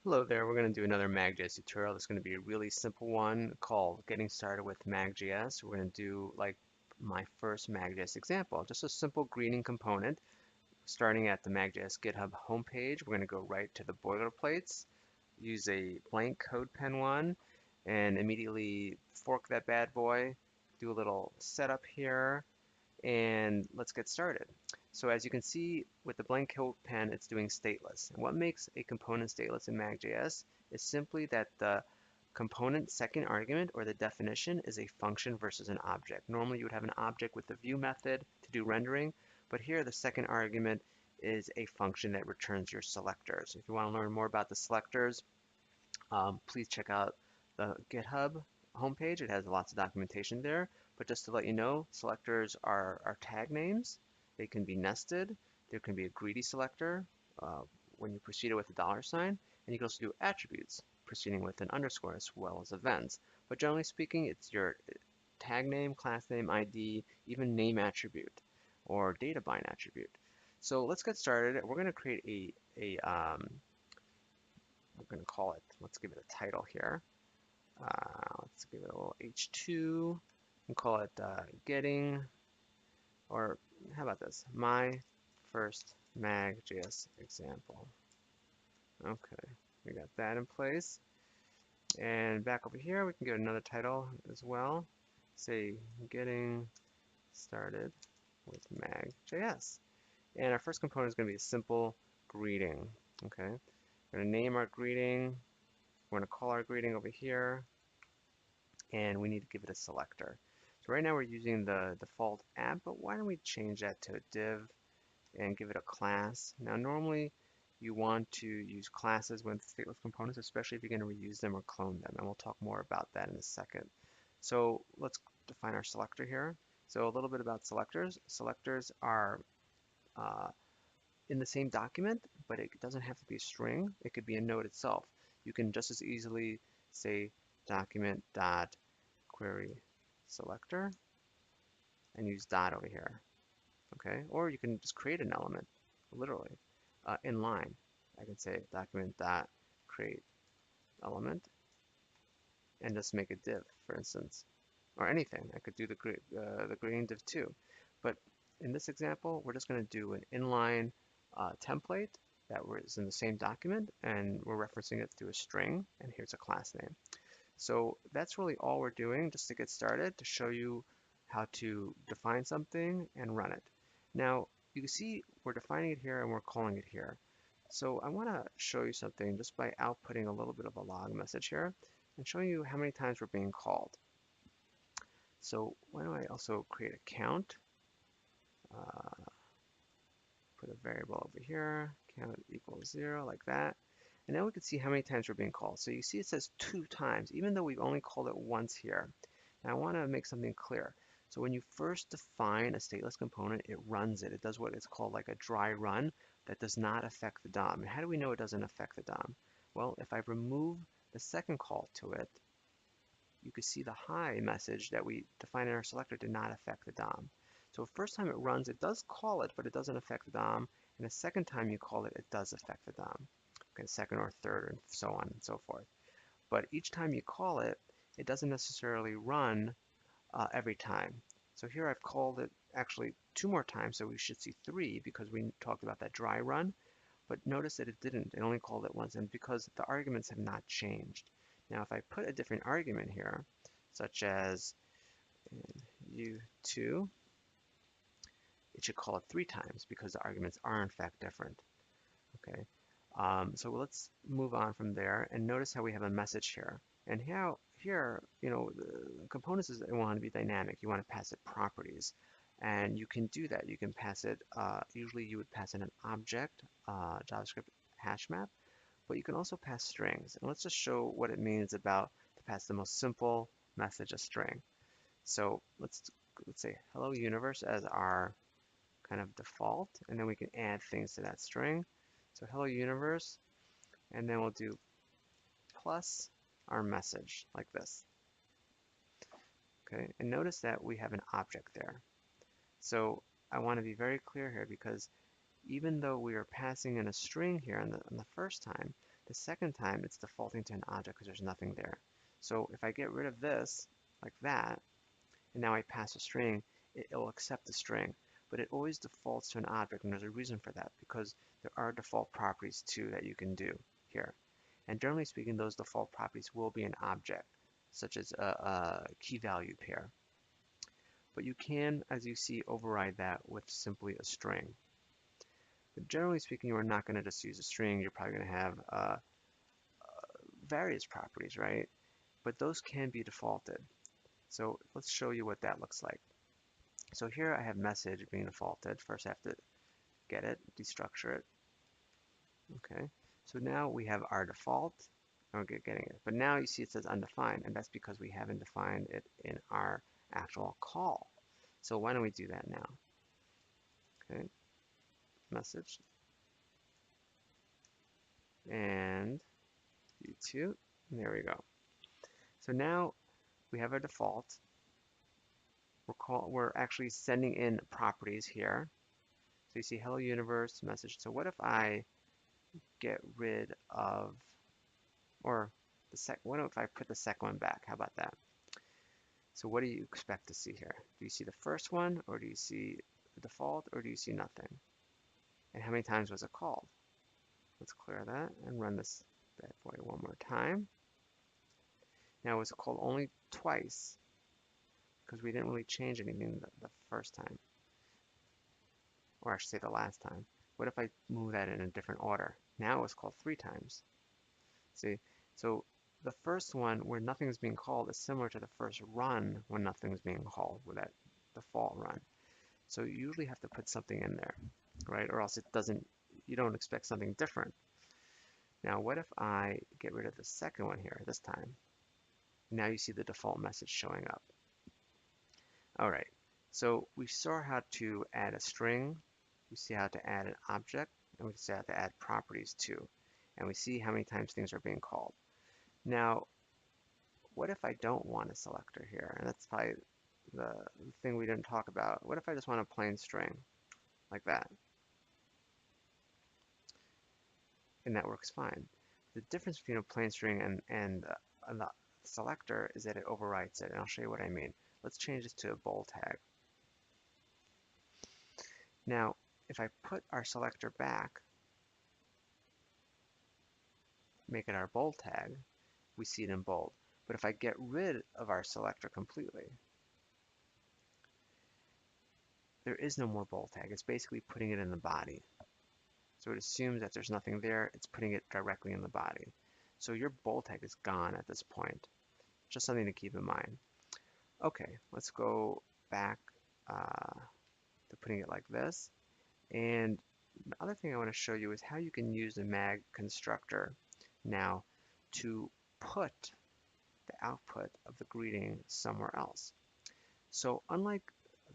Hello there, we're going to do another MagJS tutorial. It's going to be a really simple one called Getting Started with MagJS. We're going to do like my first MagJS example, just a simple greeting component. Starting at the MagJS GitHub homepage, we're going to go right to the boilerplates, use a blank code pen one, and immediately fork that bad boy, do a little setup here, and let's get started. So as you can see with the blank code pen, it's doing stateless. And what makes a component stateless in MagJS is simply that the component second argument or the definition is a function versus an object. Normally you would have an object with the view method to do rendering, but here the second argument is a function that returns your selectors. If you want to learn more about the selectors, please check out the GitHub homepage. It has lots of documentation there. But just to let you know, selectors are tag names. They can be nested. There can be a greedy selector when you proceed it with a $sign. And you can also do attributes, proceeding with an underscore as well as events. But generally speaking, it's your tag name, class name, ID, even name attribute or data bind attribute. So let's get started. We're going to create we're going to call it, let's give it a title here. Let's give it a little h2 and call it getting, or how about this, my first MagJS example. Okay, we got that in place. And back over here, we can give another title as well. Say, getting started with MagJS. And our first component is going to be a simple greeting. Okay, we're going to name our greeting. We're going to call our greeting over here, and we need to give it a selector. So right now we're using the default app, but why don't we change that to a div and give it a class? Now normally you want to use classes with stateless components, especially if you're going to reuse them or clone them, and we'll talk more about that in a second. So let's define our selector here. So a little bit about selectors. Selectors are in the same document, but it doesn't have to be a string. It could be a node itself. You can just as easily say document.query selector and use dot over here. Okay, or you can just create an element, literally, in line. I can say document.create element and just make a div, for instance, or anything. I could do the grading div too. But in this example, we're just going to do an inline template that was in the same document, and we're referencing it through a string, and here's a class name. So that's really all we're doing just to get started, to show you how to define something and run it. Now, you can see we're defining it here and we're calling it here. So I want to show you something just by outputting a little bit of a log message here and showing you how many times we're being called. So why don't I also create a count? Put a variable over here, count equals 0, like that. And now we can see how many times we're being called. So you see it says 2 times, even though we've only called it once here. Now I want to make something clear. So when you first define a stateless component, it runs it. It does what is called like a dry run that does not affect the DOM. And how do we know it doesn't affect the DOM? Well, if I remove the second call to it, you can see the hi message that we defined in our selector did not affect the DOM. So the first time it runs, it does call it, but it doesn't affect the DOM. And the second time you call it, it does affect the DOM. Okay, second or third, and so on and so forth. But each time you call it, it doesn't necessarily run every time. So here I've called it actually 2 more times, so we should see 3 because we talked about that dry run. But notice that it didn't. It only called it once, and because the arguments have not changed. Now if I put a different argument here, such as u2, it should call it 3 times because the arguments are in fact different. Okay, so let's move on from there and notice how we have a message here. And how here, you know, the components is want to be dynamic. You want to pass it properties, and you can do that. You can pass it. Usually, you would pass in an object, JavaScript hash map, but you can also pass strings. And let's just show what it means about to pass the most simple message, a string. So let's say hello universe as our kind of default, and then we can add things to that string. So hello universe, and then we'll do plus our message like this. Okay, and notice that we have an object there. So I want to be very clear here because even though we are passing in a string here on the first time, The second time, it's defaulting to an object because there's nothing there. So if I get rid of this, like that, and now I pass a string, it will accept the string. But it always defaults to an object, and there's a reason for that, because there are default properties too that you can do here. And generally speaking, those default properties will be an object, such as a key value pair. But you can, as you see, override that with simply a string. But generally speaking, you're not going to just use a string. You're probably going to have various properties, right? But those can be defaulted. So let's show you what that looks like. So here I have message being defaulted. First I have to get it, destructure it. Okay, so now we have our default. I'm getting it. But now you see it says undefined, and that's because we haven't defined it in our actual call. So why don't we do that now? Okay, message. And U2. And there we go. So now we have our default. We're actually sending in properties here. So you see hello universe message. So what if I get rid of, or what if I put the second one back? How about that? So what do you expect to see here? Do you see the first one, or do you see the default, or do you see nothing? And how many times was it called? Let's clear that and run this bad boy one more time. Now it was called only twice because we didn't really change anything the first time, or I should say the last time. What if I move that in a different order? Now it was called 3 times. See, so the first one where nothing is being called is similar to the first run when nothing is being called with that default run. So you usually have to put something in there, right? Or else it doesn't, you don't expect something different. Now, what if I get rid of the second one here this time? Now you see the default message showing up. All right, so we saw how to add a string, we see how to add an object, and we see how to add properties too. And we see how many times things are being called. Now, what if I don't want a selector here? And that's probably the thing we didn't talk about. What if I just want a plain string like that? And that works fine. The difference between a plain string and the selector is that it overwrites it, and I'll show you what I mean. Let's change this to a bold tag. Now, if I put our selector back, make it our bold tag, we see it in bold. But if I get rid of our selector completely, there is no more bold tag. It's basically putting it in the body. So it assumes that there's nothing there. It's putting it directly in the body. So your bold tag is gone at this point. Just something to keep in mind. Okay, let's go back to putting it like this. And the other thing I want to show you is how you can use the mag constructor now to put the output of the greeting somewhere else. So unlike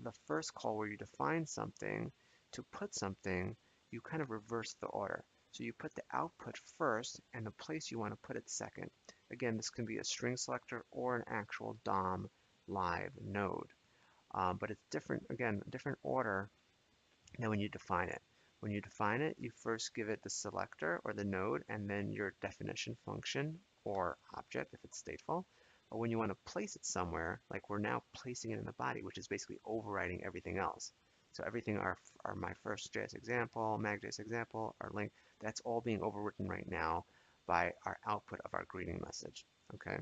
the first call where you define something, to put something, you kind of reverse the order. So you put the output first and the place you want to put it second. Again, this can be a string selector or an actual DOM live node. But it's different, again, different order than when you define it. When you define it, you first give it the selector or the node and then your definition function or object if it's stateful. But when you want to place it somewhere, like we're now placing it in the body, which is basically overriding everything else. So everything, my first JS example, MagJS example, our link, that's all being overwritten right now by our output of our greeting message. Okay,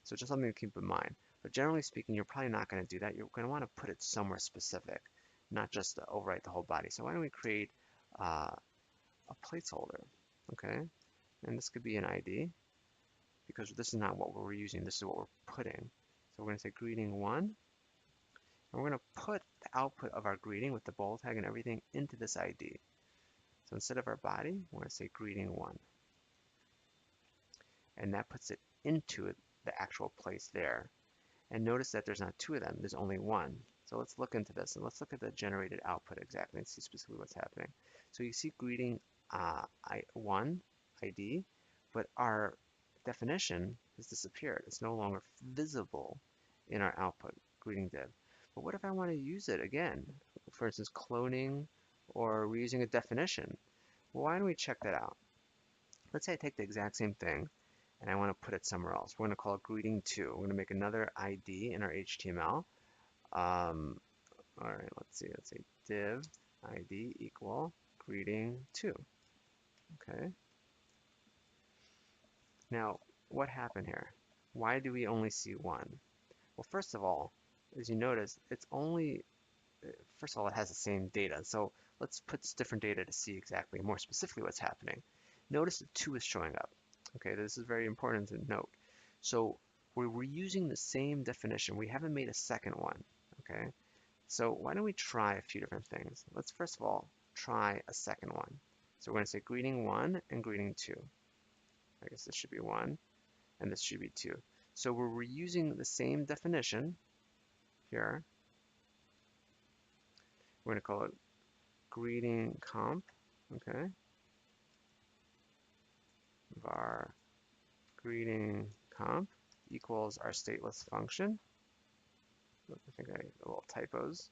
so just something to keep in mind. But generally speaking, you're probably not going to do that. You're going to want to put it somewhere specific, not just to overwrite the whole body. So why don't we create a placeholder, okay? And this could be an ID, because this is not what we're using, this is what we're putting. So we're going to say greeting1, and we're going to put the output of our greeting with the bold tag and everything into this ID. So instead of our body, we're going to say greeting1. And that puts it into the actual place there. And notice that there's not 2 of them, there's only 1. So let's look into this and let's look at the generated output exactly and see specifically what's happening. So you see greeting 1 ID, but our definition has disappeared. It's no longer visible in our output greeting div. But what if I want to use it again? For instance, cloning or reusing a definition. Well, why don't we check that out? Let's say I take the exact same thing and I want to put it somewhere else. We're going to call it greeting2. We're going to make another ID in our HTML. All right, let's see. Let's say div ID equal greeting2. Okay. Now, what happened here? Why do we only see one? Well, first of all, as you notice, it's only, first of all, it has the same data. So let's put different data to see exactly, more specifically what's happening. Notice that 2 is showing up. Okay, this is very important to note. So we're reusing the same definition. We haven't made a second one. Okay, so why don't we try a few different things? Let's first of all try a second one. So we're going to say greeting1 and greeting2. I guess this should be 1 and this should be 2. So we're reusing the same definition here. We're going to call it greeting comp, okay, var greeting comp equals our stateless function. I think I little typos.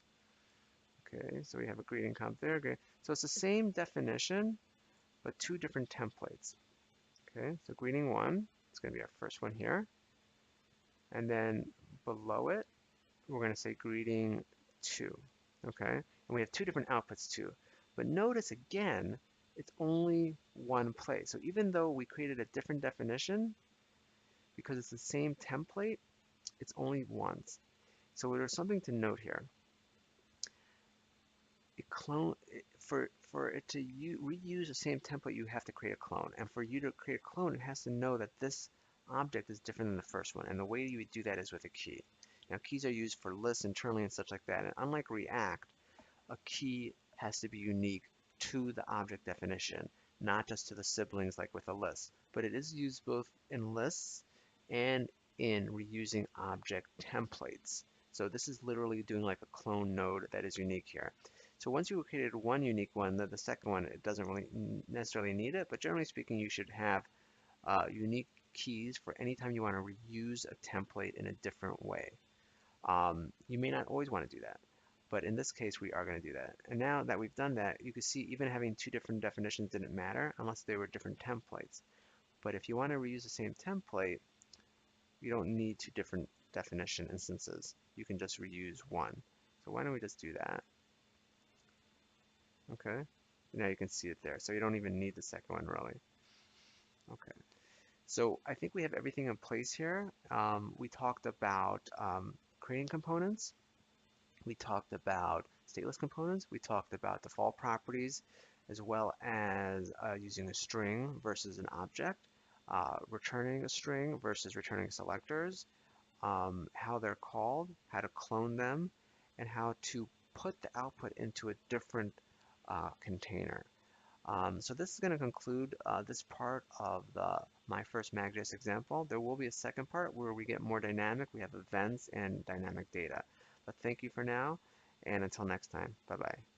Okay, so we have a greeting comp there. Okay, so it's the same definition, but 2 different templates. Okay, so greeting1, it's going to be our first one here, and then below it, we're going to say greeting2. Okay, and we have 2 different outputs too. But notice again, it's only one place. So even though we created a different definition, because it's the same template, it's only once. So there's something to note here. A clone, for it to reuse the same template, you have to create a clone. And for you to create a clone, it has to know that this object is different than the first one. And the way you would do that is with a key. Now, keys are used for lists internally and such like that. And unlike React, a key has to be unique to the object definition, not just to the siblings like with a list. But it is used both in lists and in reusing object templates. So this is literally doing like a clone node that is unique here. So once you created one unique one, then the second one, it doesn't really necessarily need it, but generally speaking, you should have unique keys for any time you want to reuse a template in a different way. You may not always want to do that, but in this case, we are going to do that. And now that we've done that, you can see even having 2 different definitions didn't matter unless they were different templates. But if you want to reuse the same template, you don't need 2 different definition instances. You can just reuse one. So why don't we just do that? Okay, now you can see it there. So you don't even need the second one really. Okay, so I think we have everything in place here. We talked about creating components. We talked about stateless components. We talked about default properties, as well as using a string versus an object, returning a string versus returning selectors, how they're called, how to clone them, and how to put the output into a different container. So this is going to conclude this part of my first MagJS example. There will be a second part where we get more dynamic. We have events and dynamic data. But thank you for now, and until next time, bye-bye.